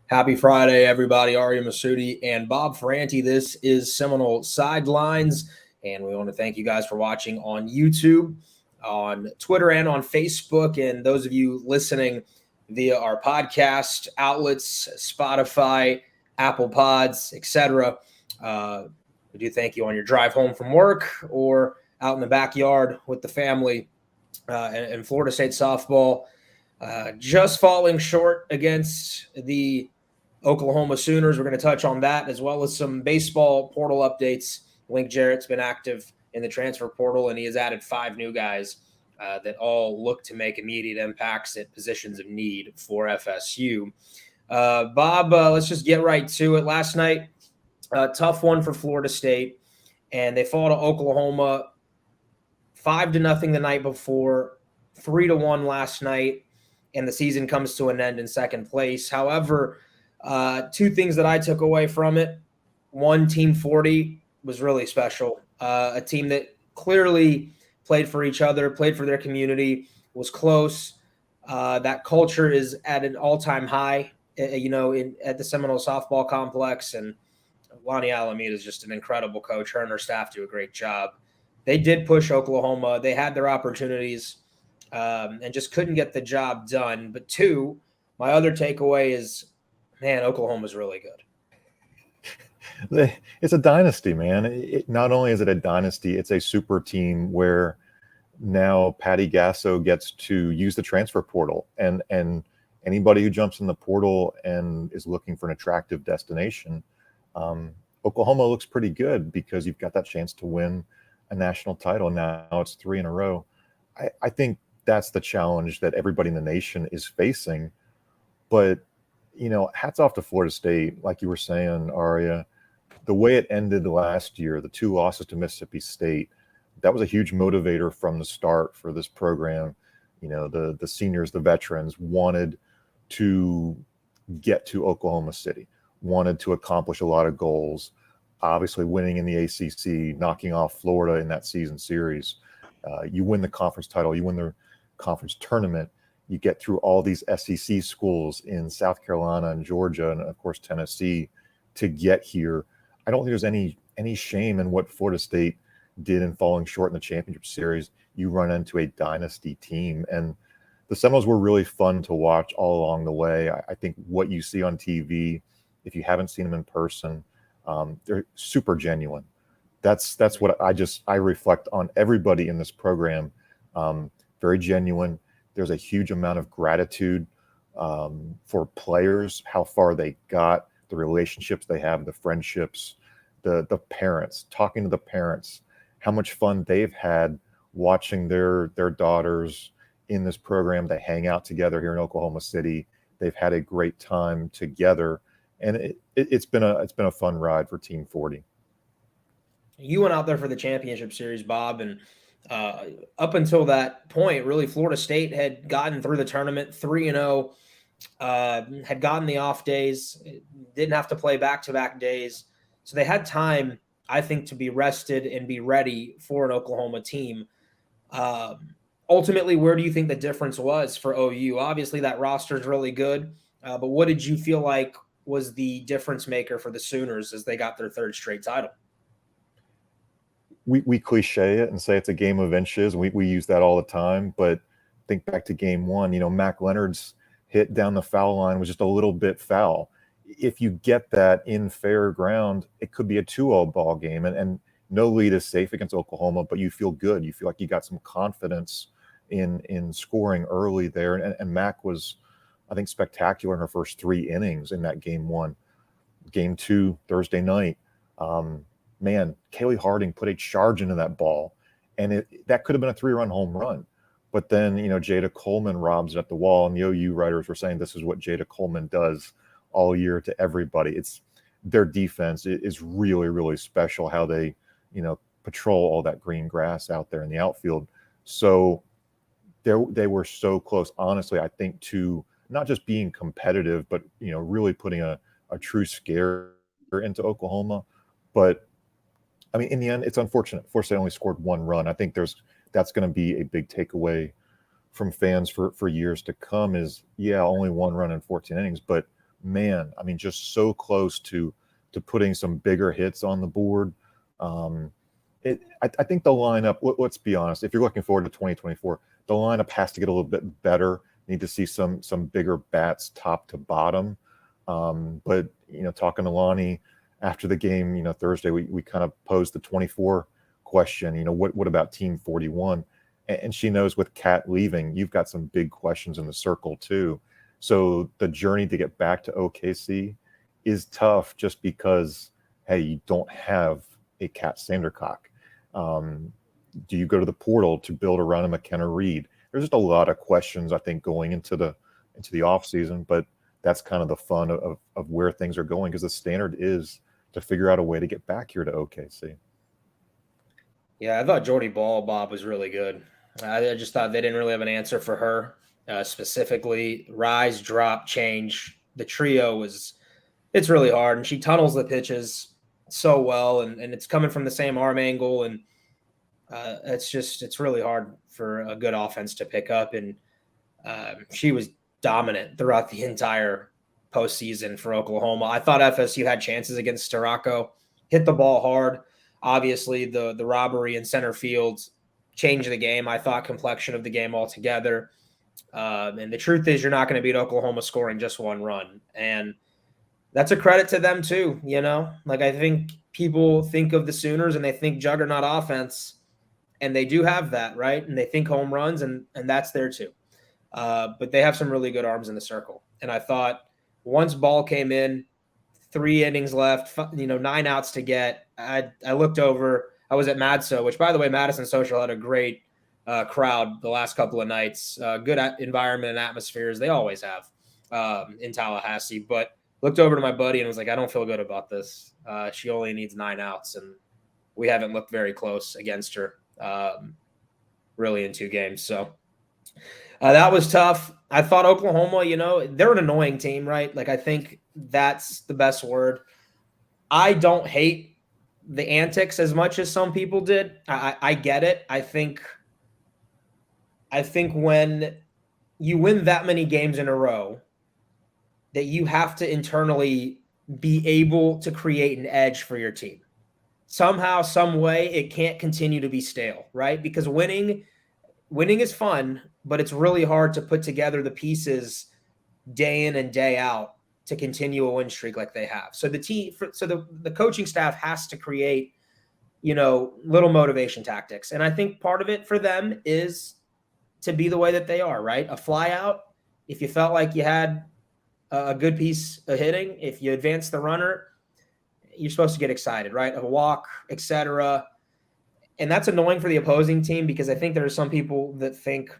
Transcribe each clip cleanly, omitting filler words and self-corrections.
Happy Friday, everybody. Ariya, Massoudi, and Bob Ferrante. This is Seminole Sidelines, and we want to thank you guys for watching on YouTube, on Twitter, and on Facebook. And those of you listening via our podcast outlets, Spotify, Apple Pods, etc. We do thank you on your drive home from work or out in the backyard with the family. And Florida State softball just falling short against the Oklahoma Sooners. We're going to touch on that as well as some baseball portal updates. Link Jarrett's been active in the transfer portal, and he has added 5 new guys that all look to make immediate impacts at positions of need for FSU. Bob, let's just get right to it. Last night, tough one for Florida State, and they fall to Oklahoma 5-0 the night before, 3-1 last night, and the season comes to an end in second place. However, 2 things that I took away from it. One, Team 40 was really special. A team that clearly played for each other, played for their community, was close. That culture is at an all-time high, at the Seminole Softball Complex. And Lonnie Alameda is just an incredible coach. Her and her staff do a great job. They did push Oklahoma. They had their opportunities and just couldn't get the job done. But 2, my other takeaway is, man, Oklahoma's really good. It's a dynasty, man. Not only is it a dynasty, it's a super team where now Patty Gasso gets to use the transfer portal. And anybody who jumps in the portal and is looking for an attractive destination, Oklahoma looks pretty good because you've got that chance to win a national title. Now it's 3 in a row. I think that's the challenge that everybody in the nation is facing. But, hats off to Florida State. Like you were saying, Ariya, the way it ended last year, the 2 losses to Mississippi State, that was a huge motivator from the start for this program. The seniors, the veterans wanted to get to Oklahoma City, wanted to accomplish a lot of goals, obviously winning in the ACC, knocking off Florida in that season series. You win the conference title, you win the conference tournament, you get through all these SEC schools in South Carolina and Georgia and, of course, Tennessee to get here. I don't think there's any shame in what Florida State did in falling short in the championship series. You run into a dynasty team, and the Seminoles were really fun to watch all along the way. I think what you see on TV, if you haven't seen them in person, they're super genuine. That's what I reflect on everybody in this program. Very genuine. There's a huge amount of gratitude for players, how far they got, the relationships they have, the friendships, the parents, talking to the parents, how much fun they've had watching their daughters in this program. They hang out together here in Oklahoma City. They've had a great time together, and it's been a fun ride for Team 40. You went out there for the championship series, Bob, and up until that point, really, Florida State had gotten through the tournament 3-0, had gotten the off days, didn't have to play back-to-back days. So they had time, I think, to be rested and be ready for an Oklahoma team. Ultimately, where do you think the difference was for OU? Obviously, that roster is really good, but what did you feel like was the difference maker for the Sooners as they got their 3rd straight title? We cliche it and say it's a game of inches. We use that all the time, but think back to game 1. Mac Leonard's hit down the foul line was just a little bit foul. If you get that in fair ground, it could be a 2-0 ball game, and no lead is safe against Oklahoma, but you feel good. You feel like you got some confidence in scoring early there. And Mac was, I think, spectacular in her first 3 innings in that game 1. Game 2, Thursday night, man, Kaylee Harding put a charge into that ball, and that could have been a 3-run home run. But then, Jada Coleman robs it at the wall, and the OU writers were saying this is what Jada Coleman does all year to everybody. It's their defense is really, really special, how they, patrol all that green grass out there in the outfield. So they were so close, honestly, I think, to not just being competitive, but, really putting a true scare into Oklahoma. But I mean, in the end, it's unfortunate. Florida State only scored 1 run. I think that's going to be a big takeaway from fans for years to come is, only 1 run in 14 innings, but man, I mean, just so close to putting some bigger hits on the board. I think the lineup, let's be honest, if you're looking forward to 2024, the lineup has to get a little bit better. Need to see some bigger bats top to bottom. But, talking to Lonnie after the game, Thursday, we kind of posed the 24 question, what about Team 41? And she knows with Kat leaving, you've got some big questions in the circle too. So the journey to get back to OKC is tough just because, hey, you don't have a Kat Sandercock. Do you go to the portal to build around a McKenna Reed? There's just a lot of questions, I think, going into the off season, but that's kind of the fun of where things are going, because the standard is to figure out a way to get back here to OKC. Yeah, I thought Jordy Ball, Bob, was really good. I just thought they didn't really have an answer for her specifically. Rise, drop, change. The trio it's really hard, and she tunnels the pitches so well, and it's coming from the same arm angle, and it's really hard for a good offense to pick up, and she was dominant throughout the entire postseason for Oklahoma. I thought FSU had chances against Starocco, hit the ball hard. Obviously, the robbery in center field changed the game. I thought complexion of the game altogether. And the truth is, you're not going to beat Oklahoma scoring just one run, and that's a credit to them too. Like, I think people think of the Sooners and they think juggernaut offense, and they do have that, right? And they think home runs, and that's there too. But they have some really good arms in the circle. And I thought once Ball came in, 3 innings left, 9 outs to get, I looked over. I was at Madso, which, by the way, Madison Social had a great crowd the last couple of nights. Good environment and atmospheres. They always have in Tallahassee. But looked over to my buddy and was like, I don't feel good about this. She only needs 9 outs, and we haven't looked very close against her really in 2 games. So that was tough. I thought Oklahoma, they're an annoying team, right? Like, I think that's the best word. I don't hate the antics as much as some people did. I get it. I think when you win that many games in a row, that you have to internally be able to create an edge for your team. Somehow, some way, it can't continue to be stale, right? Because winning is fun, but it's really hard to put together the pieces day in and day out to continue a win streak like they have. So the coaching staff has to create, little motivation tactics. And I think part of it for them is to be the way that they are, right? A fly out, if you felt like you had a good piece of hitting, if you advance the runner, you're supposed to get excited, right? A walk, etc. And that's annoying for the opposing team, because I think there are some people that think,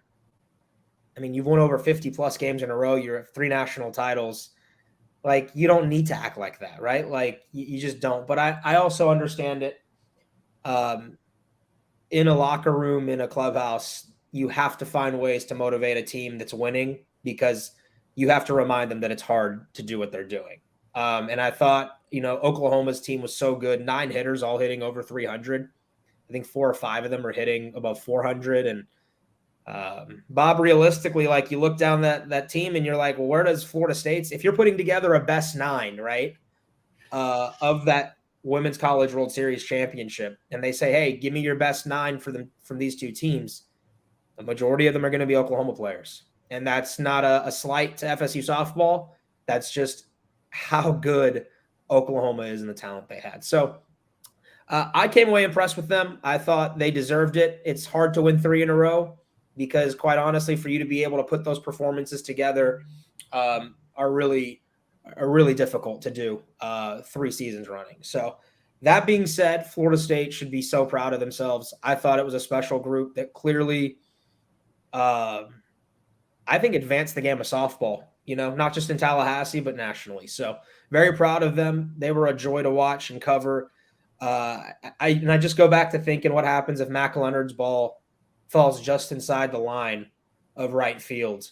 you've won over 50 plus games in a row. You're at 3 national titles. Like, you don't need to act like that, right? Like, you just don't. But I also understand it. In a locker room, in a clubhouse, you have to find ways to motivate a team that's winning, because you have to remind them that it's hard to do what they're doing. And I thought, Oklahoma's team was so good. 9 hitters, all hitting over 300. I think 4 or 5 of them are hitting above 400. And Bob, realistically, like, you look down that team and you're like, well, where does Florida State's, if you're putting together a best 9, right, of that Women's College World Series championship, and they say, hey, give me your best 9 from these 2 teams, the majority of them are going to be Oklahoma players. And that's not a slight to FSU softball. That's just how good Oklahoma is and the talent they had. So I came away impressed with them. I thought they deserved it. It's hard to win 3 in a row, because, quite honestly, for you to be able to put those performances together are really difficult to do 3 seasons running. So that being said, Florida State should be so proud of themselves. I thought it was a special group that clearly I think advanced the game of softball, not just in Tallahassee, but nationally. So very proud of them. They were a joy to watch and cover. I just go back to thinking, what happens if Mac Leonard's ball falls just inside the line of right field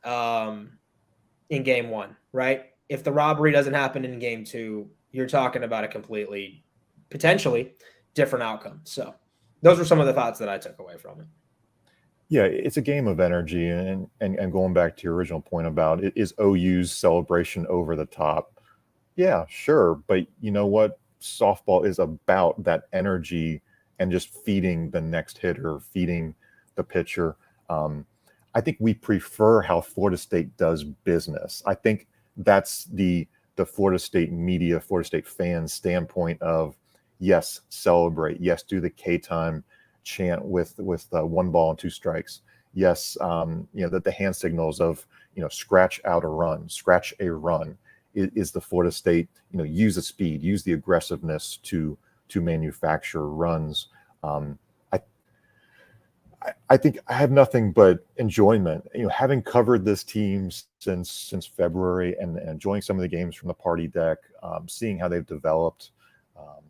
in game 1, right? If the robbery doesn't happen in game 2, you're talking about a completely, potentially different outcome. So those were some of the thoughts that I took away from it. Yeah, it's a game of energy, and going back to your original point about it, is OU's celebration over the top? Yeah, sure, but you know what? Softball is about that energy and just feeding the next hitter, feeding the pitcher. Um, I think we prefer how Florida State does business. I think that's the Florida State media, Florida State fans standpoint of, yes, celebrate, yes, do the K time chant with one ball and two strikes. Yes, that the hand signals of scratch out a run, scratch a run is the Florida State use the speed, use the aggressiveness to manufacture runs. Um, I I think I have nothing but enjoyment. Having covered this team since February and enjoying some of the games from the party deck, seeing how they've developed, um,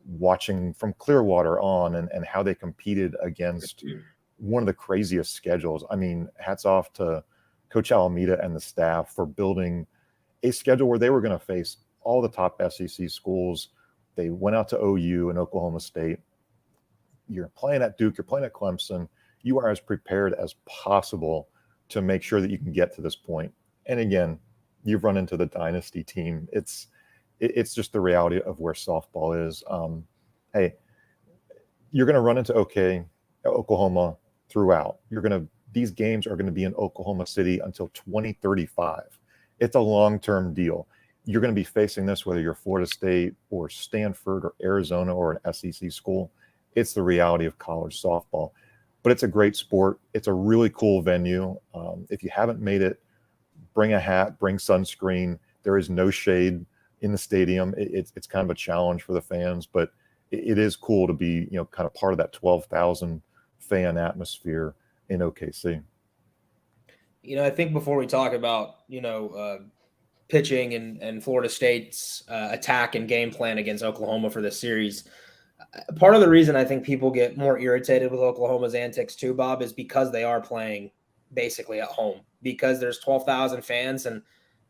watching from Clearwater on and how they competed against one of the craziest schedules. I mean, hats off to Coach Alameda and the staff for building a schedule where they were going to face all the top SEC schools. They went out to OU and Oklahoma State. You're playing at Duke, you're playing at Clemson. You are as prepared as possible to make sure that you can get to this point. And again, you've run into the dynasty team. It's just the reality of where softball is. Hey, you're going to run into Oklahoma throughout. These games are going to be in Oklahoma City until 2035. It's a long-term deal. You're going to be facing this whether you're Florida State or Stanford or Arizona or an SEC school. It's the reality of college softball, but it's a great sport. It's a really cool venue. If you haven't made it, bring a hat, bring sunscreen. There is no shade in the stadium. It's kind of a challenge for the fans, but it is cool to be, kind of part of that 12,000 fan atmosphere in OKC. I think before we talk about, pitching and Florida State's attack and game plan against Oklahoma for this series, part of the reason I think people get more irritated with Oklahoma's antics too, Bob, is because they are playing basically at home, because there's 12,000 fans and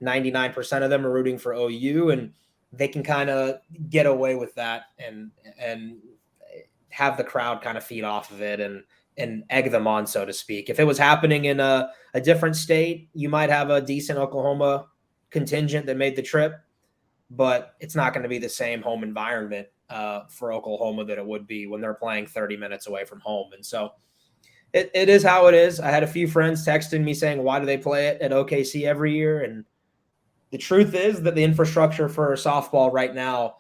99% of them are rooting for OU, and they can kind of get away with that and have the crowd kind of feed off of it and egg them on, so to speak. If it was happening in a different state, you might have a decent Oklahoma contingent that made the trip, but it's not going to be the same home environment for Oklahoma that it would be when they're playing 30 minutes away from home. And so it is how it is. I had a few friends texting me saying, why do they play it at OKC every year? And the truth is that the infrastructure for softball right now,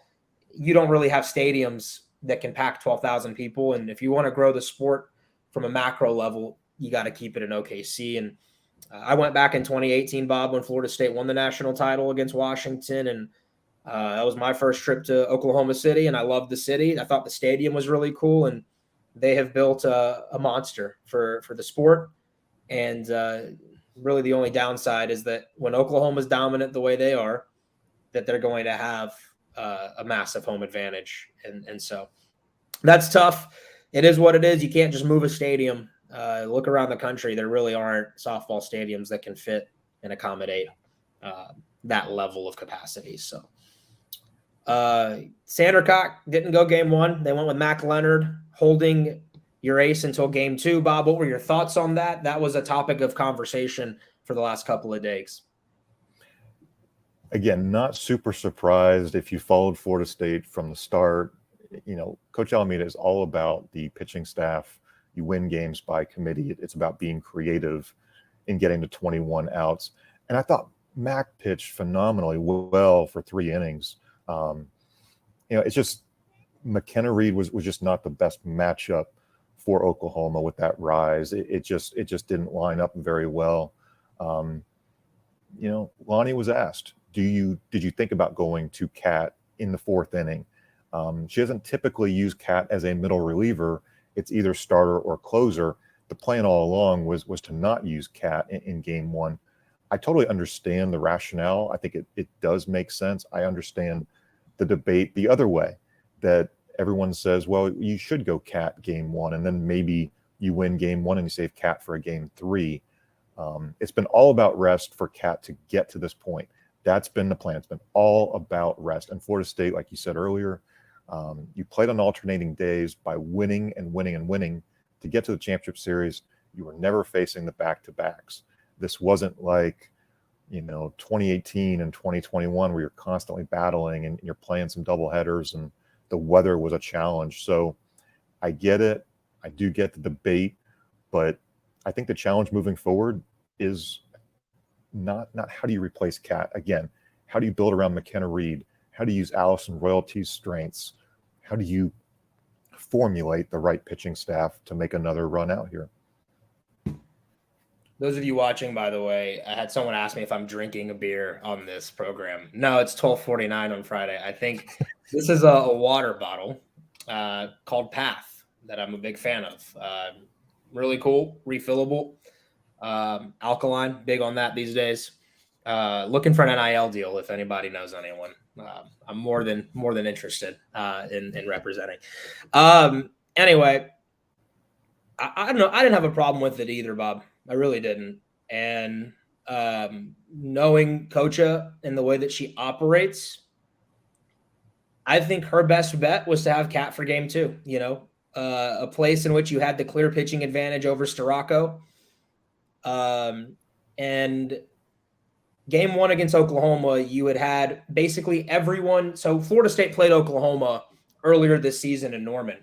you don't really have stadiums that can pack 12,000 people. And if you want to grow the sport from a macro level, you got to keep it in OKC. And I went back in 2018, Bob, when Florida State won the national title against Washington. And that was my first trip to Oklahoma City, and I loved the city. I thought the stadium was really cool, and they have built a monster for the sport. And really the only downside is that when Oklahoma's dominant the way they are, that they're going to have a massive home advantage. And so that's tough. It is what it is. You can't just move a stadium. Look around the country. There really aren't softball stadiums that can fit and accommodate that level of capacity. So Sandercock didn't go game one. They went with Mac Leonard holding your ace until game two. Bob, what were your thoughts on that? That was a topic of conversation for the last couple of days. Again, not super surprised if you followed Florida State from the start. Coach Alameda is all about the pitching staff. You win games by committee. It's about being creative in getting to 21 outs. And I thought Mac pitched phenomenally well for 3 innings. It's just McKenna Reed was just not the best matchup for Oklahoma with that rise. It just didn't line up very well. Lonnie was asked, did you think about going to Cat in the 4th inning? She doesn't typically use Cat as a middle reliever. It's either starter or closer. The plan all along was to not use Cat in game one. I totally understand the rationale. I think it does make sense. I understand the debate the other way, that everyone says, well, you should go Cat game one, and then maybe you win game one and you save Cat for a game 3. It's been all about rest for Cat to get to this point. That's been the plan. It's been all about rest. And Florida State, like you said earlier, you played on alternating days by winning and winning and winning to get to the championship series. You were never facing the back-to-backs. This wasn't like, 2018 and 2021 where you're constantly battling and you're playing some double headers and the weather was a challenge. So I get it. I do get the debate, but I think the challenge moving forward is not how do you replace Kat? Again, how do you build around McKenna Reed? How do you use Allison Royalty's strengths? How do you formulate the right pitching staff to make another run out here? Those of you watching, by the way, I had someone ask me if I'm drinking a beer on this program. No, it's 12:49 on Friday. I think this is a water bottle called Path that I'm a big fan of. Really cool, refillable, alkaline, big on that these days. Looking for an NIL deal if anybody knows anyone. I'm more than interested in representing. Anyway, I don't know. I didn't have a problem with it either, Bob. I really didn't. And knowing Kocha and the way that she operates, I think her best bet was to have Kat for game 2. A place in which you had the clear pitching advantage over Storako. And game 1 against Oklahoma, you had basically everyone. So Florida State played Oklahoma earlier this season in Norman.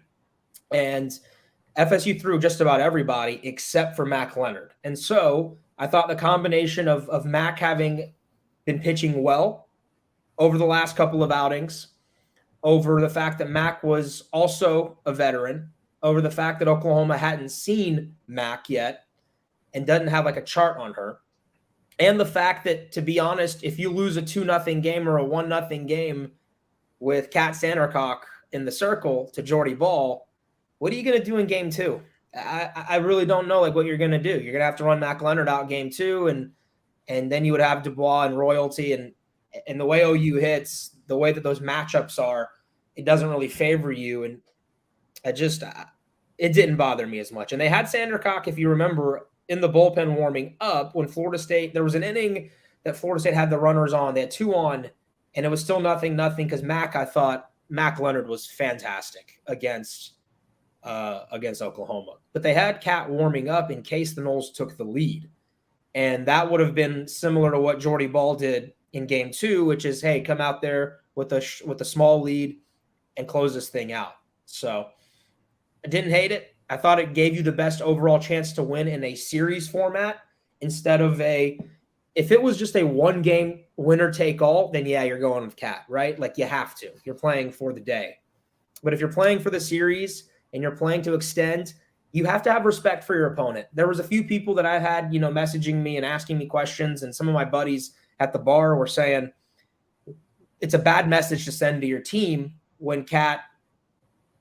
And FSU threw just about everybody except for Mac Leonard. And so I thought the combination of Mac having been pitching well over the last couple of outings, over the fact that Mac was also a veteran, over the fact that Oklahoma hadn't seen Mac yet and doesn't have like a chart on her, and the fact that, to be honest, if you lose a 2-0 game or a 1-0 game with Kat Sandercock in the circle to Jordy Ball, what are you going to do in game 2? I really don't know what you're going to do. You're going to have to run Mac Leonard out game 2, and then you would have Dubois and Royalty, and the way OU hits, the way that those matchups are, it doesn't really favor you. And it didn't bother me as much. And they had Sandercock, if you remember, in the bullpen warming up when Florida State, there was an inning that Florida State had the runners on. They had 2 on, and it was still 0-0 because I thought Mac Leonard was fantastic against Oklahoma. But they had Kat warming up in case the Noles took the lead. And that would have been similar to what Jordy Ball did in game 2, which is, hey, come out there with a small lead and close this thing out. So I didn't hate it. I thought it gave you the best overall chance to win in a series format instead of if it was just a 1-game winner take all, then yeah, you're going with Kat, right? Like you have to. You're playing for the day. But if you're playing for the series and you're playing to extend, you have to have respect for your opponent. There was a few people that I had, messaging me and asking me questions, and some of my buddies at the bar were saying it's a bad message to send to your team when Kat,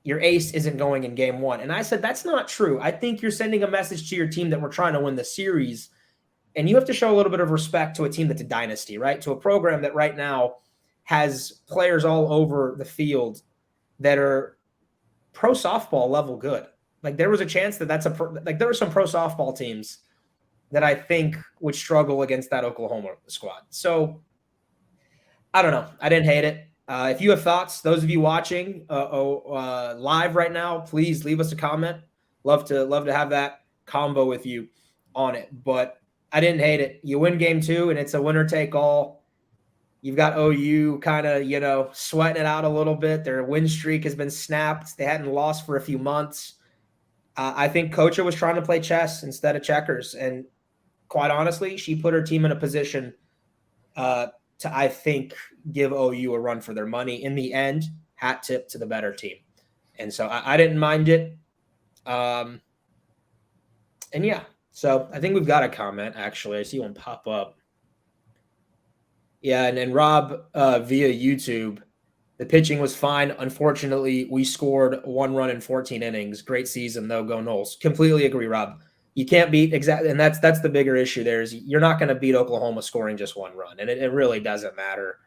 your ace, isn't going in game 1. And I said, that's not true. I think you're sending a message to your team that we're trying to win the series, and you have to show a little bit of respect to a team that's a dynasty, right? To a program that right now has players all over the field that are pro softball level good. Like there was a chance that there were some pro softball teams that I think would struggle against that Oklahoma squad. So I don't know. I didn't hate it. If you have thoughts, those of you watching live right now, please leave us a comment. Love to have that combo with you on it. But I didn't hate it. You win game 2, and it's a winner take all. You've got OU kind of, sweating it out a little bit. Their win streak has been snapped. They hadn't lost for a few months. I think Kocha was trying to play chess instead of checkers. And quite honestly, she put her team in a position to, I think, give OU a run for their money. In the end, hat tip to the better team. And so I didn't mind it. And yeah, so I think we've got a comment, actually. I see one pop up. Yeah, and Rob, via YouTube, the pitching was fine. Unfortunately, we scored 1 run in 14 innings. Great season, though. Go Noles. Completely agree, Rob. You can't beat exactly, and that's the bigger issue there is you're not going to beat Oklahoma scoring just 1 run, and it really doesn't matter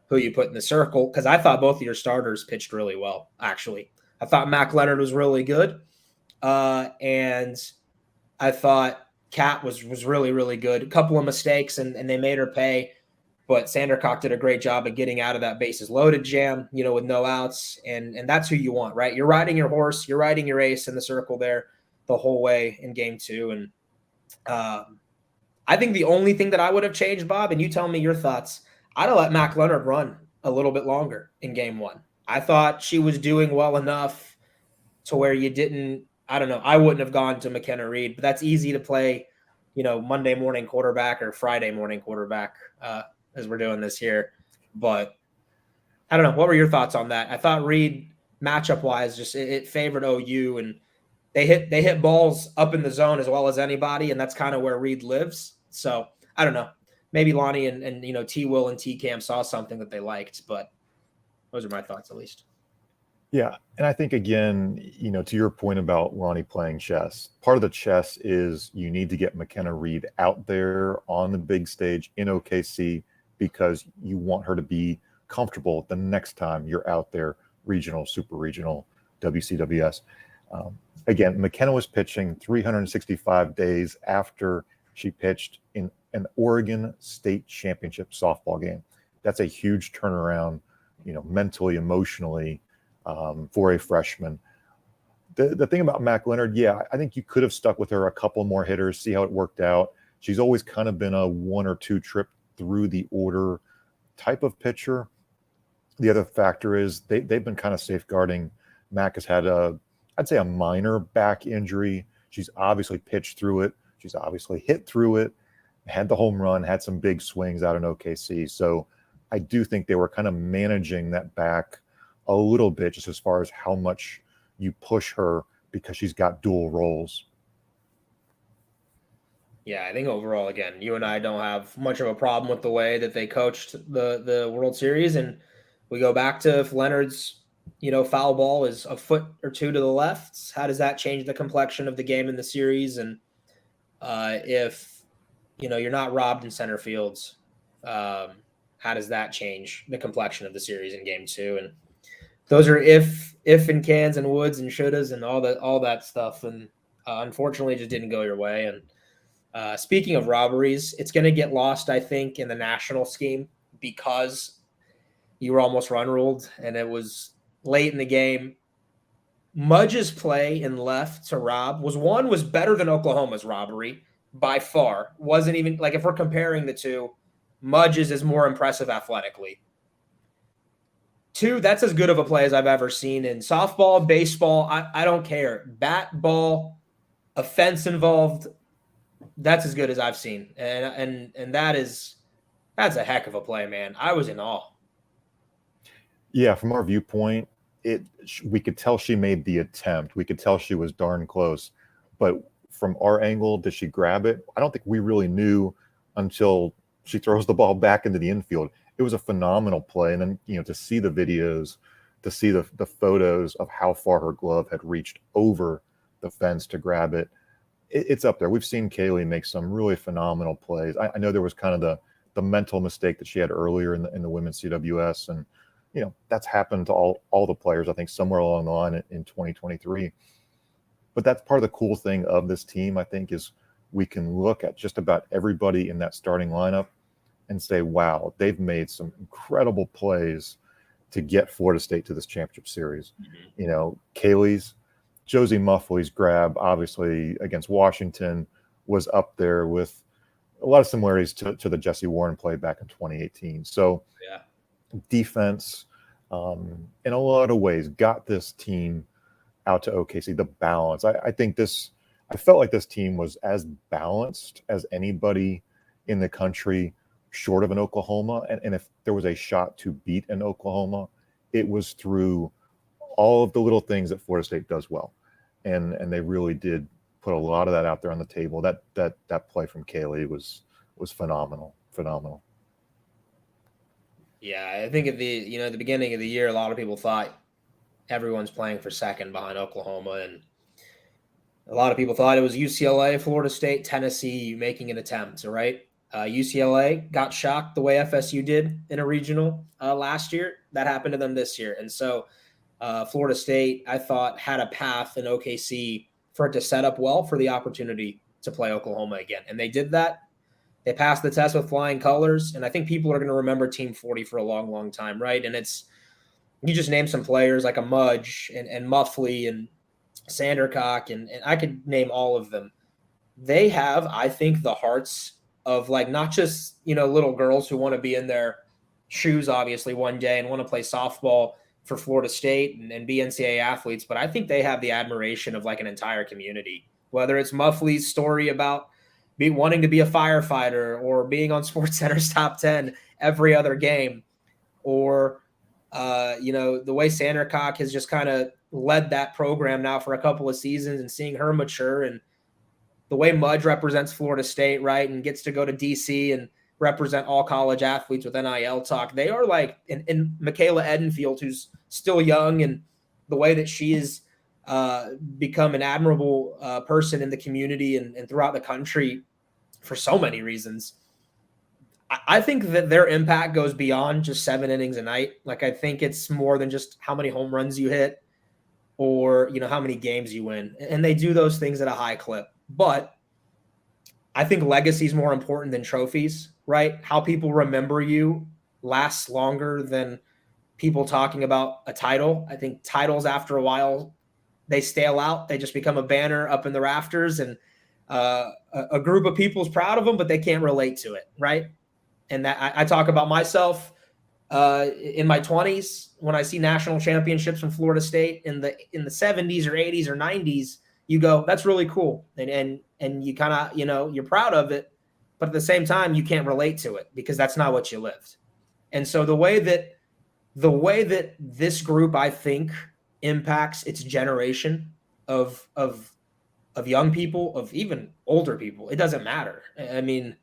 who you put in the circle, because I thought both of your starters pitched really well, actually. I thought Mac Leonard was really good, and I thought Kat was really, really good. A couple of mistakes, and they made her pay, but Sandercock did a great job of getting out of that bases loaded jam, with no outs, and that's who you want, right? You're riding your horse, you're riding your ace in the circle there. the whole way in game 2. And I think the only thing that I would have changed, Bob, and you tell me your thoughts, I'd have let Mac Leonard run a little bit longer in game 1. I thought she was doing well enough to where you didn't, I don't know, I wouldn't have gone to McKenna Reed, but that's easy to play, Monday morning quarterback or Friday morning quarterback as we're doing this here. But I don't know. What were your thoughts on that? I thought Reed, matchup wise, just it favored OU, and they hit balls up in the zone as well as anybody, and that's kind of where Reed lives. So I don't know. Maybe Lonnie and T Will and T Cam saw something that they liked, but those are my thoughts at least. Yeah, and I think again, to your point about Lonnie playing chess, part of the chess is you need to get McKenna Reed out there on the big stage in OKC because you want her to be comfortable the next time you're out there, regional, super regional, WCWS. Again, McKenna was pitching 365 days after she pitched in an Oregon State Championship softball game. That's a huge turnaround, mentally, emotionally, for a freshman. The thing about Mac Leonard, I think you could have stuck with her a couple more hitters, see how it worked out. She's always kind of been a 1 or 2 trip through the order type of pitcher. The other factor is they've been kind of safeguarding. Mac has had I'd say a minor back injury. She's obviously pitched through it. She's obviously hit through it, had the home run, had some big swings out in OKC. So I do think they were kind of managing that back a little bit just as far as how much you push her because she's got dual roles. Yeah, I think overall, again, you and I don't have much of a problem with the way that they coached the World Series. And we go back to if Leonard's, foul ball is a foot or 2 to the left, how does that change the complexion of the game in the series? And if, you're not robbed in center fields, how does that change the complexion of the series in game 2? And those are if and cans and woulds and shouldas and all that stuff. And unfortunately, it just didn't go your way. And speaking of robberies, it's going to get lost, I think, in the national scheme because you were almost run ruled and it was late in the game. Mudge's play in left to Rob was better than Oklahoma's robbery by far. Wasn't even like, if we're comparing the two, Mudge's is more impressive athletically. 2, that's as good of a play as I've ever seen in softball, baseball. I don't care. Bat, ball, a fence involved. That's as good as I've seen. And that's a heck of a play, man. I was in awe. Yeah, from our viewpoint, we could tell she made the attempt. We could tell she was darn close. But from our angle, did she grab it? I don't think we really knew until she throws the ball back into the infield. It was a phenomenal play. And then, to see the videos, to see the photos of how far her glove had reached over the fence to grab it, it's up there. We've seen Kaylee make some really phenomenal plays. I know there was kind of the mental mistake that she had earlier in the women's CWS. And, that's happened to all the players, I think, somewhere along the line in 2023. But that's part of the cool thing of this team, I think, is we can look at just about everybody in that starting lineup and say, wow, they've made some incredible plays to get Florida State to this championship series. Mm-hmm. Kaylee's, Josie Muffley's grab, obviously, against Washington was up there with a lot of similarities to the Jesse Warren play back in 2018. So defense, in a lot of ways, got this team out to OKC. The balance. I felt like this team was as balanced as anybody in the country short of an Oklahoma. And if there was a shot to beat an Oklahoma, it was through all of the little things that Florida State does well. And they really did put a lot of that out there on the table. That play from Kaylee was phenomenal. Yeah, I think at the beginning of the year, a lot of people thought everyone's playing for second behind Oklahoma, and a lot of people thought it was UCLA, Florida State, Tennessee making an attempt, right? UCLA got shocked the way FSU did in a regional last year. That happened to them this year. And so Florida State, I thought, had a path in OKC for it to set up well for the opportunity to play Oklahoma again. And they did that. They passed the test with flying colors. And I think people are going to remember Team 40 for a long, long time, right? And you just name some players like a Mudge and Muffley and Sandercock, and I could name all of them. They have, I think, the hearts of like not just, little girls who want to be in their shoes, obviously, one day and want to play softball for Florida State and be NCAA athletes, but I think they have the admiration of like an entire community, whether it's Muffley's story about wanting to be a firefighter or being on SportsCenter's top 10 every other game, or the way Sandercock has just kind of led that program now for a couple of seasons and seeing her mature, and the way Mudge represents Florida State, right, and gets to go to DC and represent all college athletes with NIL talk. They are like, and Michaela Edenfield, who's still young, and the way that she has become an admirable person in the community and throughout the country for so many reasons. I think that their impact goes beyond just 7 innings a night. Like, I think it's more than just how many home runs you hit or, how many games you win. And they do those things at a high clip. But I think legacy is more important than trophies, right? How people remember you lasts longer than people talking about a title. I think titles, after a while, they stale out. They just become a banner up in the rafters, and a group of people's proud of them, but they can't relate to it, right? And that I talk about myself in my 20s when I see national championships from Florida State in the 70s or 80s or 90s. You go, that's really cool, and you kind of you're proud of it, but at the same time you can't relate to it because that's not what you lived. And so the way that this group, I think, impacts its generation of young people, of even older people, it doesn't matter. I mean,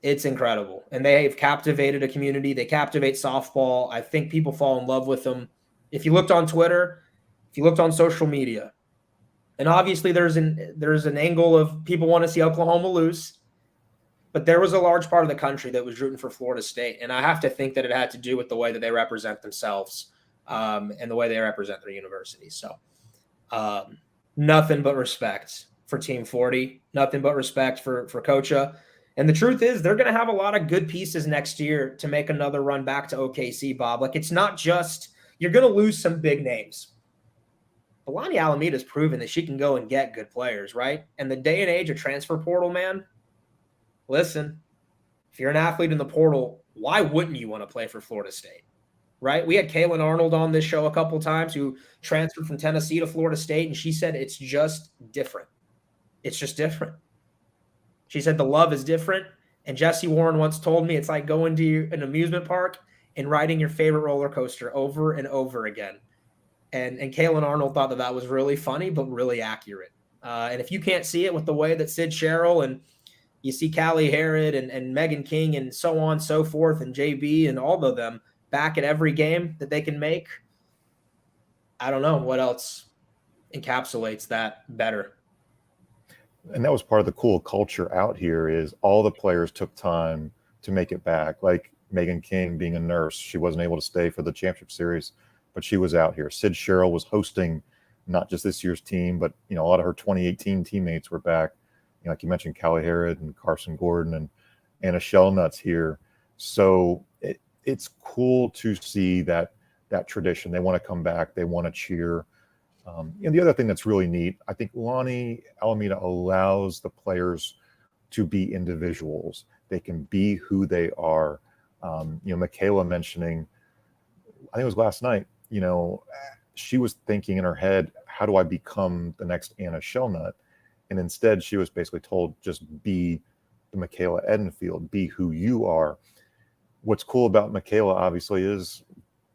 it's incredible. And they have captivated a community. They captivate softball. I think people fall in love with them. If you looked on Twitter, if you looked on social media, and obviously there's an angle of people want to see Oklahoma lose, but there was a large part of the country that was rooting for Florida State. And I have to think that it had to do with the way that they represent themselves and the way they represent their university. So nothing but respect for Team 40, nothing but respect for Kocha. And the truth is, they're going to have a lot of good pieces next year to make another run back to OKC, Bob. Like, it's not just – you're going to lose some big names. But Lonnie Alameda's proven that she can go and get good players, right? And the day and age of transfer portal, man, listen, if you're an athlete in the portal, why wouldn't you want to play for Florida State, right? We had Kaylin Arnold on this show a couple of times who transferred from Tennessee to Florida State, and she said it's just different. It's just different. She said the love is different. And Jesse Warren once told me it's like going to an amusement park and riding your favorite roller coaster over and over again. And Kaylin Arnold thought that was really funny, but really accurate. And if you can't see it with the way that Sid Sherrill and you see Callie Harrod and Megan King and so on and so forth and JB and all of them back at every game that they can make, I don't know what else encapsulates that better. And that was part of the cool culture out here is all the players took time to make it back. Like Megan King being a nurse, she wasn't able to stay for the championship series, but she was out here. Sid Sherrill was hosting not just this year's team, but a lot of her 2018 teammates were back. Like you mentioned, Callie Harrod and Carson Gordon and Anna Shellnuts here. So it's cool to see that tradition. They want to come back. They want to cheer. And the other thing that's really neat, I think Lonnie Alameda allows the players to be individuals. They can be who they are. Michaela mentioning, I think it was last night, she was thinking in her head, how do I become the next Anna Shellnut? And instead she was basically told, just be the Michaela Edenfield, be who you are. What's cool about Michaela, obviously, is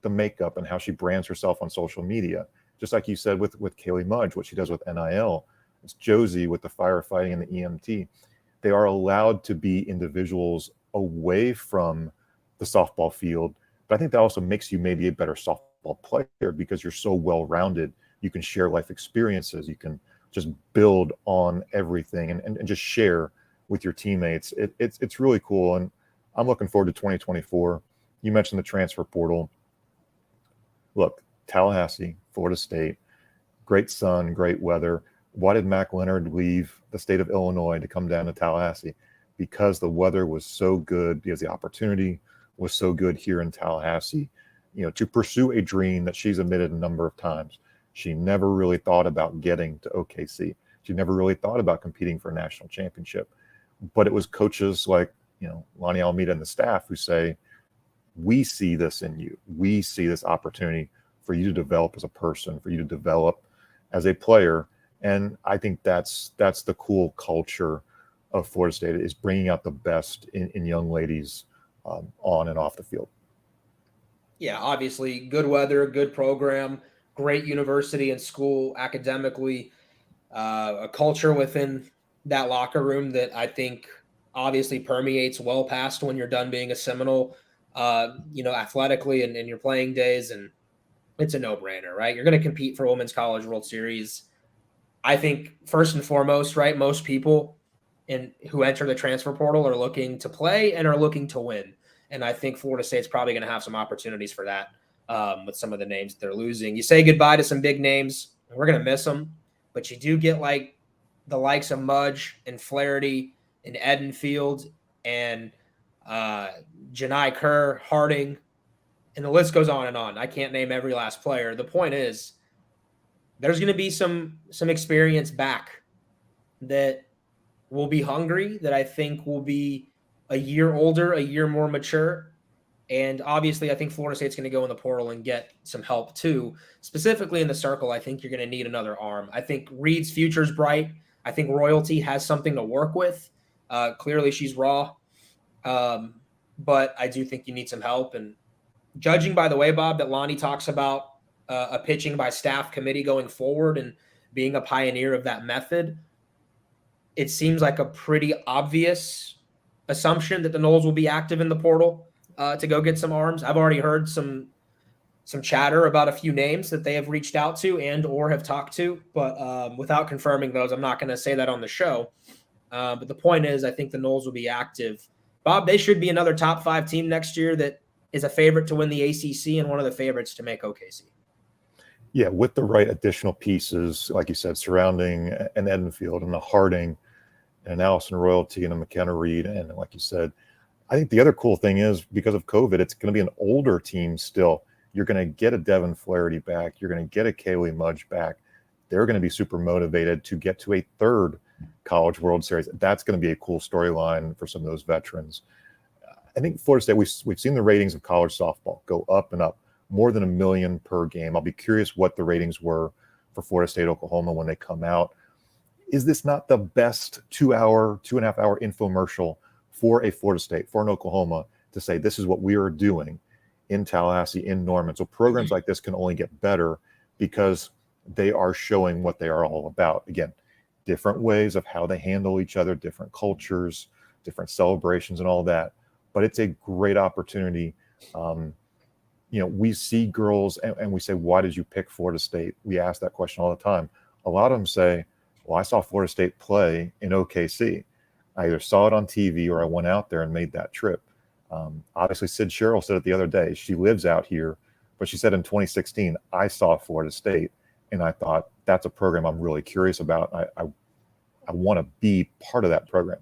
the makeup and how she brands herself on social media. Just like you said with Kaylee Mudge, what she does with NIL. It's Josie with the firefighting and the EMT. They are allowed to be individuals away from the softball field. But I think that also makes you maybe a better softball player because you're so well-rounded. You can share life experiences. You can just build on everything and just share with your teammates. It's really cool. And I'm looking forward to 2024. You mentioned the transfer portal. Look, Tallahassee, Florida State, great sun, great weather. Why did Mac Leonard leave the state of Illinois to come down to Tallahassee? Because the weather was so good, because the opportunity was so good here in Tallahassee, to pursue a dream that she's admitted a number of times. She never really thought about getting to OKC. She never really thought about competing for a national championship. But it was coaches like, Lonnie Almeida and the staff who say, we see this in you. We see this opportunity for you to develop as a person, for you to develop as a player. And I think that's the cool culture of Florida State, is bringing out the best in young ladies on and off the field. Yeah, obviously good weather, good program, great university and school academically, a culture within that locker room that I think obviously permeates well past when you're done being a Seminole, athletically and in your playing days. And it's a no-brainer, right? You're going to compete for Women's College World Series. I think first and foremost, right, most people who enter the transfer portal are looking to play and are looking to win. And I think Florida State's probably going to have some opportunities for that with some of the names that they're losing. You say goodbye to some big names. We're going to miss them. But you do get like the likes of Mudge and Flaherty and Edenfield and Janai Kerr, Harding, and the list goes on and on. I can't name every last player. The point is there's going to be some experience back that will be hungry, that I think will be a year older, a year more mature. And obviously, I think Florida State's going to go in the portal and get some help too. Specifically in the circle, I think you're going to need another arm. I think Reed's future's bright. I think Royalty has something to work with. Clearly, she's raw. But I do think you need some help. And judging by the way, Bob, that Lonnie talks about a pitching by staff committee going forward and being a pioneer of that method, it seems like a pretty obvious assumption that the Noles will be active in the portal to go get some arms. I've already heard some chatter about a few names that they have reached out to and or have talked to, but without confirming those, I'm not going to say that on the show. But the point is, I think the Noles will be active. Bob, they should be another top 5 team next year that is a favorite to win the ACC and one of the favorites to make OKC. Yeah, with the right additional pieces, like you said, surrounding an Edenfield and a Harding and an Allison Royalty and a McKenna Reed. And like you said, I think the other cool thing is because of COVID, it's going to be an older team still. You're going to get a Devin Flaherty back. You're going to get a Kaylee Mudge back. They're going to be super motivated to get to a third College World Series. That's going to be a cool storyline for some of those veterans. I think Florida State, we've seen the ratings of college softball go up and up, more than 1 million per game. I'll be curious what the ratings were for Florida State, Oklahoma when they come out. Is this not the best 2.5 hour infomercial for a Florida State, for an Oklahoma, to say this is what we are doing in Tallahassee, in Norman? So programs like this can only get better because they are showing what they are all about. Again, different ways of how they handle each other, different cultures, different celebrations and all that. But it's a great opportunity. We see girls and we say, why did you pick Florida State? We ask that question all the time. A lot of them say, well, I saw Florida State play in OKC. I either saw it on TV or I went out there and made that trip. Obviously, Sid Sherrill said it the other day. She lives out here, but she said in 2016, I saw Florida State and I thought that's a program I'm really curious about. I want to be part of that program.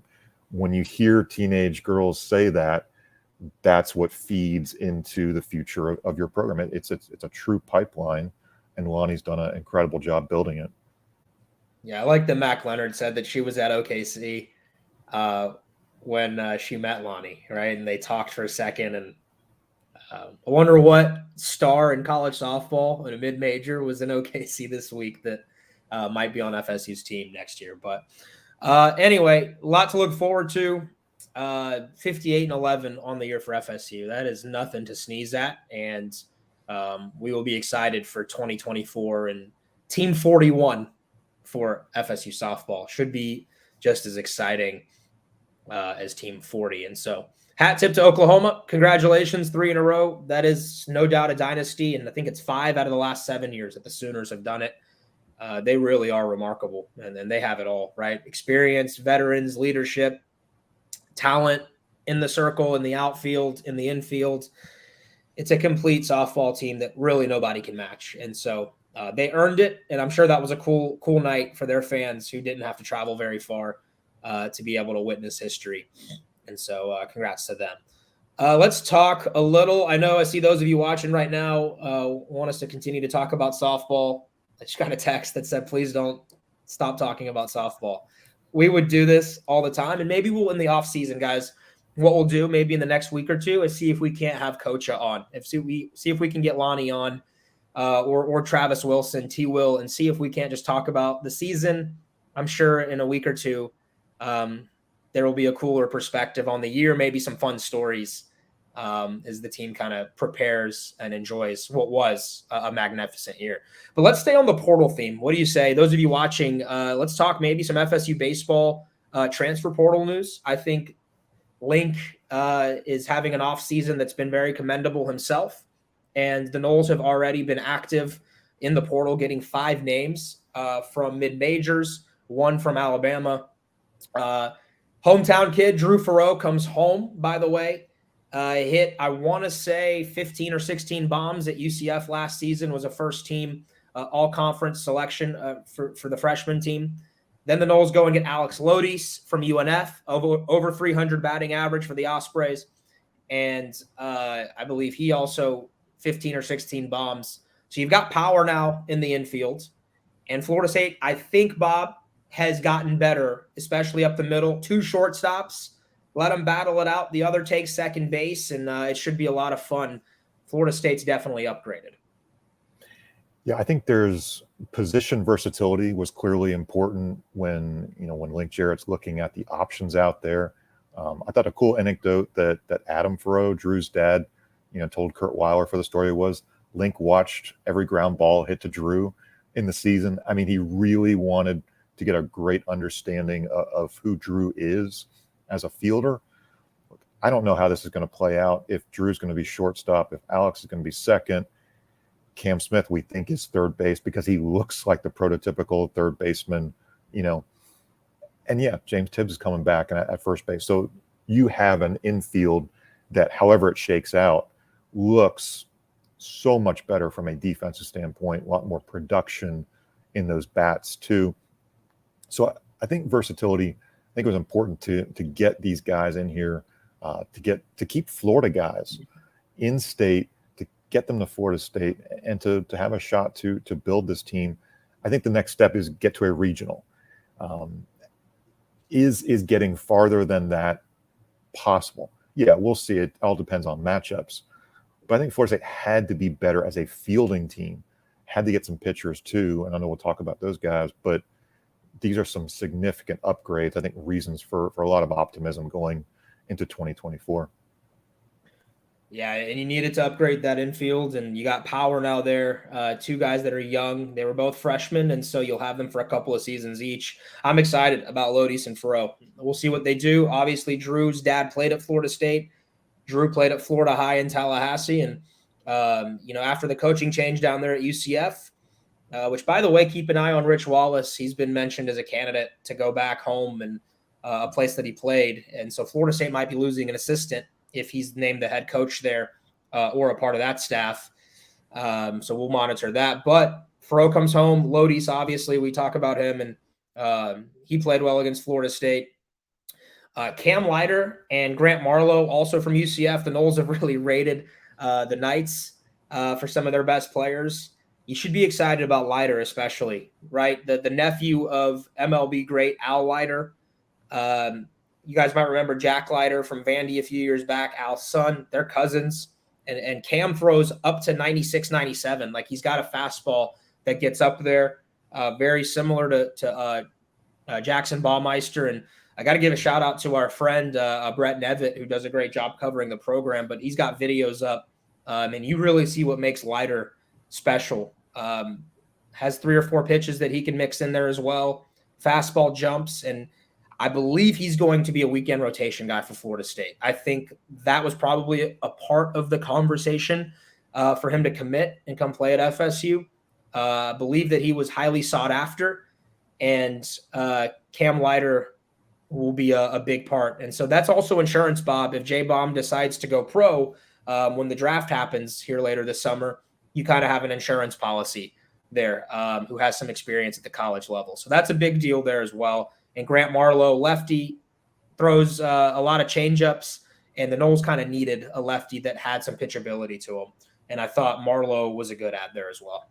When you hear teenage girls say that, that's what feeds into the future of your program. It's a true pipeline, and Lonnie's done an incredible job building it. Yeah, I like that Mac Leonard said that she was at OKC when she met Lonnie, right? And they talked for a second, and I wonder what star in college softball in a mid-major was in OKC this week that might be on FSU's team next year. But anyway, a lot to look forward to. 58-11 on the year for FSU. That is nothing to sneeze at. And we will be excited for 2024 and Team 41 for FSU softball. Should be just as exciting as Team 40. And so hat tip to Oklahoma. Congratulations, 3 in a row. That is no doubt a dynasty. And I think it's 5 out of the last 7 years that the Sooners have done it. They really are remarkable. And they have it all, right? Experience, veterans, leadership, talent in the circle, in the outfield, in the infield. It's a complete softball team that really nobody can match. And so they earned it. And I'm sure that was a cool night for their fans who didn't have to travel very far to be able to witness history. And so congrats to them. Let's talk a little. I know I see those of you watching right now want us to continue to talk about softball. I just got a text that said, please don't stop talking about softball. We would do this all the time, and maybe we'll in the off season, guys. What we'll do maybe in the next week or two is see if we can't have Kocha on. See if we can get Lonnie on, or Travis Wilson, T. Will, and see if we can't just talk about the season. I'm sure in a week or two, there will be a cooler perspective on the year, maybe some fun stories as the team kind of prepares and enjoys what was a magnificent year. But let's stay on the portal theme. What do you say? Those of you watching, let's talk maybe some FSU baseball transfer portal news. I think Link is having an off season that's been very commendable himself. And the Noles have already been active in the portal, getting 5 names from mid-majors, 1 from Alabama. Hometown kid, Drew Ferrante, comes home, by the way. Hit, I want to say, 15 or 16 bombs at UCF last season, was a first-team all-conference selection for the freshman team. Then the Noles go and get Alex Lodis from UNF, over 300 batting average for the Ospreys. And I believe he also 15 or 16 bombs. So you've got power now in the infield. And Florida State, I think, Bob, has gotten better, especially up the middle. 2 shortstops. Let them battle it out. The other takes second base, and it should be a lot of fun. Florida State's definitely upgraded. Yeah, I think there's position versatility was clearly important when Link Jarrett's looking at the options out there. I thought a cool anecdote that Adam Ferrante, Drew's dad, told Kurt Weiler for the story was Link watched every ground ball hit to Drew in the season. I mean, he really wanted to get a great understanding of who Drew is as a fielder. I don't know how this is going to play out. If Drew's going to be shortstop, if Alex is going to be second, Cam Smith, we think, is third base because he looks like the prototypical third baseman, And yeah, James Tibbs is coming back at first base. So you have an infield that, however it shakes out, looks so much better from a defensive standpoint, a lot more production in those bats too. So I think versatility, I think it was important to get these guys in here, to keep Florida guys in state, to get them to Florida State, and to have a shot to build this team. I think the next step is get to a regional. Is getting farther than that possible? Yeah, we'll see. It all depends on matchups. But I think Florida State had to be better as a fielding team, had to get some pitchers too. And I know we'll talk about those guys, but these are some significant upgrades, I think, reasons for a lot of optimism going into 2024. Yeah, and you needed to upgrade that infield, and you got power now there. 2 guys that are young. They were both freshmen, and so you'll have them for a couple of seasons each. I'm excited about Lodis and Ferrante. We'll see what they do. Obviously, Drew's dad played at Florida State. Drew played at Florida High in Tallahassee, and after the coaching change down there at UCF, which, by the way, keep an eye on Rich Wallace. He's been mentioned as a candidate to go back home and a place that he played, and so Florida State might be losing an assistant if he's named the head coach there or a part of that staff. So we'll monitor that. But Ferrante comes home. Lodis, obviously, we talk about him, and he played well against Florida State. Cam Leiter and Grant Marlowe, also from UCF. The Noles have really rated the Knights for some of their best players. You should be excited about Leiter, especially, right? The nephew of MLB great Al Leiter. You guys might remember Jack Leiter from Vandy a few years back, Al's son. They're cousins. And Cam throws up to 96, 97. Like, he's got a fastball that gets up there, very similar to Jackson Baumeister. And I got to give a shout out to our friend, Brett Nevitt, who does a great job covering the program, but he's got videos up. And you really see what makes Leiter special. Has 3 or 4 pitches that he can mix in there as well. Fastball jumps, and I believe he's going to be a weekend rotation guy for Florida State. I think that was probably a part of the conversation for him to commit and come play at FSU. I believe that he was highly sought after, and Cam Leiter will be a big part. And so that's also insurance, Bob. If J-Bomb decides to go pro when the draft happens here later this summer, you kind of have an insurance policy there who has some experience at the college level. So that's a big deal there as well. And Grant Marlowe, lefty, throws a lot of changeups, and the Noles kind of needed a lefty that had some pitchability to him. And I thought Marlowe was a good ad there as well.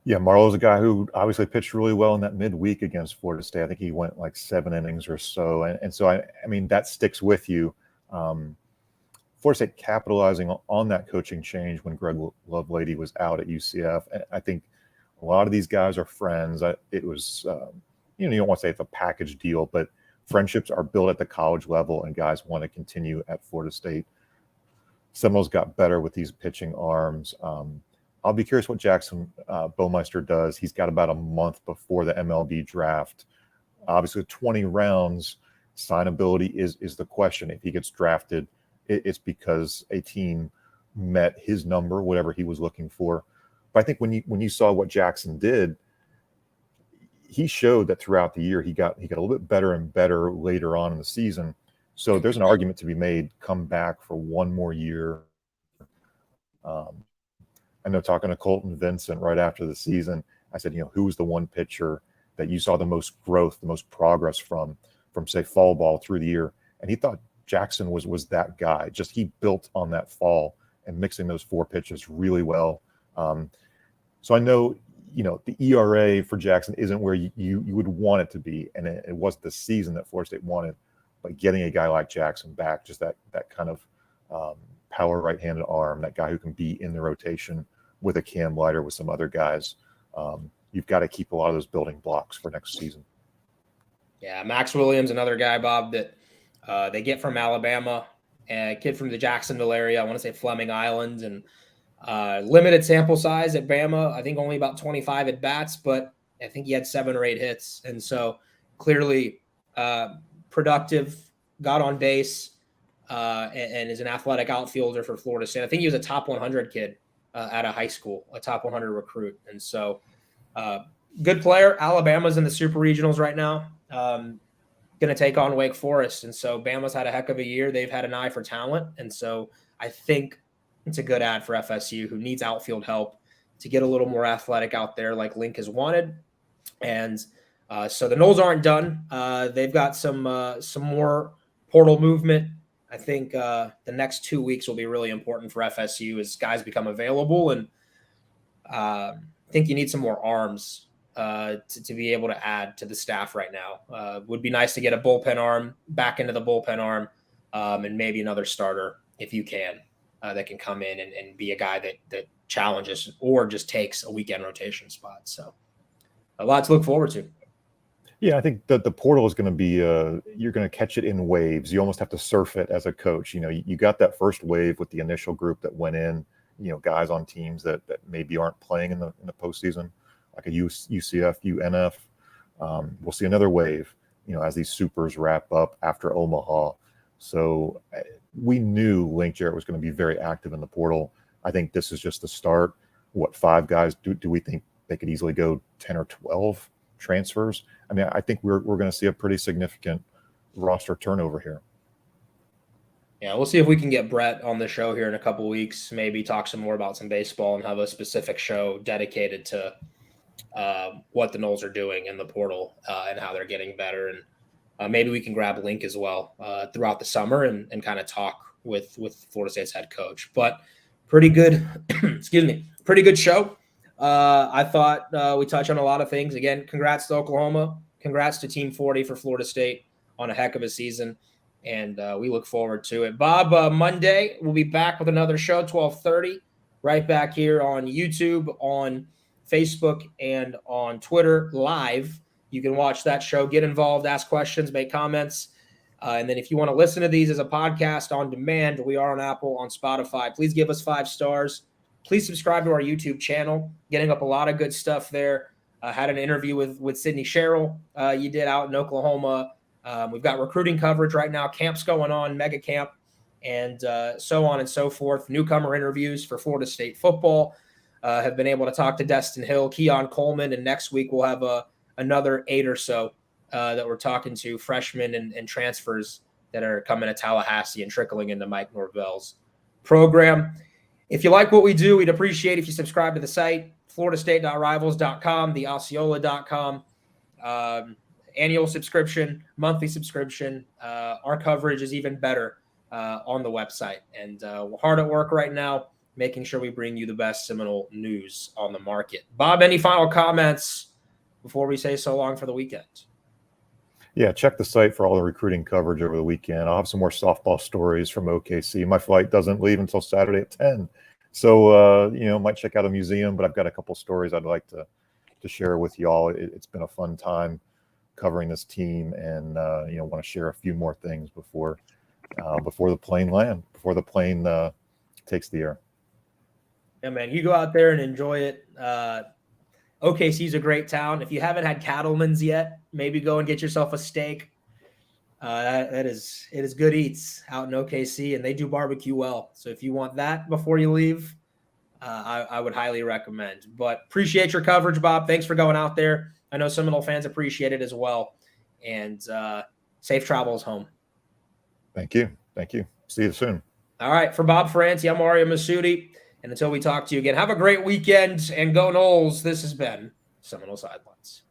Yeah, Marlowe's a guy who obviously pitched really well in that midweek against Florida State. I think he went like 7 innings or so. And so, I mean, that sticks with you. Florida State capitalizing on that coaching change when Greg Lovelady was out at UCF. And I think a lot of these guys are friends. It was, you don't want to say it's a package deal, but friendships are built at the college level, and guys want to continue at Florida State. Seminoles got better with these pitching arms. I'll be curious what Jackson Baumeister does. He's got about a month before the MLB draft. Obviously, 20 rounds, signability is the question. If he gets drafted, it's because a team met his number, whatever he was looking for. But I think when you saw what Jackson did, he showed that throughout the year he got a little bit better and better later on in the season. So there's an argument to be made. Come back for one more year. I know talking to Colton Vincent right after the season, I said, who was the one pitcher that you saw the most growth, the most progress from say fall ball through the year? And he thought Jackson was that guy. Just he built on that fall and mixing those 4 pitches really well. So I know, the ERA for Jackson isn't where you would want it to be, and it wasn't the season that Florida State wanted. But getting a guy like Jackson back, just that kind of power right-handed arm, that guy who can be in the rotation with a Cam Leiter with some other guys, you've got to keep a lot of those building blocks for next season. Yeah, Max Williams, another guy, Bob, that they get from Alabama, a kid from the Jacksonville area. I want to say Fleming Island, and limited sample size at Bama. I think only about 25 at bats, but I think he had 7 or 8 hits. And so clearly productive, got on base, and is an athletic outfielder for Florida State. I think he was a top 100 kid at a high school, a top 100 recruit. And so good player. Alabama's in the super regionals right now. Going to take on Wake Forest. And so Bama's had a heck of a year. They've had an eye for talent. And so I think it's a good ad for FSU, who needs outfield help to get a little more athletic out there like Link has wanted. And so the Noles aren't done. They've got some more portal movement. I think the next 2 weeks will be really important for FSU as guys become available. And I think you need some more arms to be able to add to the staff right now. Would be nice to get a bullpen arm back into the bullpen arm, and maybe another starter if you can, that can come in and be a guy that challenges or just takes a weekend rotation spot. So a lot to look forward to. Yeah, I think that the portal is going to be you're going to catch it in waves. You almost have to surf it as a coach. You got that first wave with the initial group that went in, guys on teams that maybe aren't playing in the postseason, like a UCF, UNF. We'll see another wave, as these supers wrap up after Omaha. So we knew Link Jarrett was going to be very active in the portal. I think this is just the start. What, 5 guys? Do we think they could easily go 10 or 12 transfers? I mean, I think we're going to see a pretty significant roster turnover here. Yeah, we'll see if we can get Brett on the show here in a couple of weeks, maybe talk some more about some baseball and have a specific show dedicated to what the Noles are doing in the portal and how they're getting better. And maybe we can grab Link as well throughout the summer and kind of talk with Florida State's head coach. But pretty good, pretty good show. I thought we touched on a lot of things. Again, congrats to Oklahoma. Congrats to Team 40 for Florida State on a heck of a season. And we look forward to it. Bob, Monday, we'll be back with another show, 12:30, right back here on YouTube, on Facebook, and on Twitter live. You can watch that show, get involved, ask questions, make comments. And then if you want to listen to these as a podcast on demand, we are on Apple, on Spotify. Please give us 5 stars. Please subscribe to our YouTube channel. Getting up a lot of good stuff there. Had an interview with Sydney Sherrill you did out in Oklahoma. We've got recruiting coverage right now. Camps going on, mega camp, and so on and so forth. Newcomer interviews for Florida State football. Have been able to talk to Destin Hill, Keon Coleman, and next week we'll have another 8 or so that we're talking to, freshmen and transfers that are coming to Tallahassee and trickling into Mike Norvell's program. If you like what we do, we'd appreciate if you subscribe to the site, floridastate.rivals.com, theosceola.com, annual subscription, monthly subscription. Our coverage is even better on the website. And we're hard at work right now making sure we bring you the best Seminole news on the market. Bob, any final comments before we say so long for the weekend? Yeah, check the site for all the recruiting coverage over the weekend. I'll have some more softball stories from OKC. My flight doesn't leave until Saturday at 10. So, might check out a museum, but I've got a couple stories I'd like to share with y'all. It's been a fun time covering this team, and, want to share a few more things before the plane takes the air. Yeah, man, you go out there and enjoy it. OKC is a great town. If you haven't had Cattleman's yet, maybe go and get yourself a steak. It is good eats out in OKC, and they do barbecue well. So if you want that before you leave, I would highly recommend. But appreciate your coverage, Bob. Thanks for going out there. I know Seminole fans appreciate it as well. And safe travels home. Thank you. See you soon. All right. For Bob Ferrante, I'm Ariya Massoudi. And until we talk to you again, have a great weekend and go Noles. This has been Seminole Sidelines.